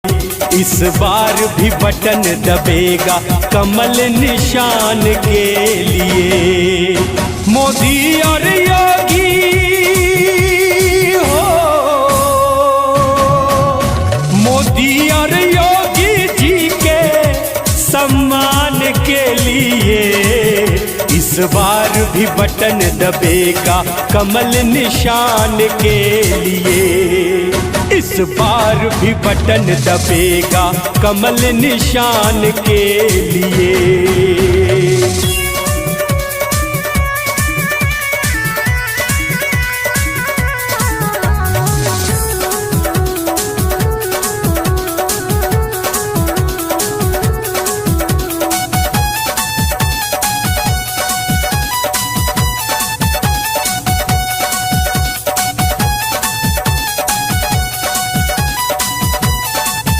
इस बार भी बटन दबेगा कमल निशान के लिए। मोदी और योगी हो, मोदी और योगी जी के सम्मान के लिए इस बार भी बटन दबेगा कमल निशान के लिए। इस बार भी बटन दबेगा कमल निशान के लिए।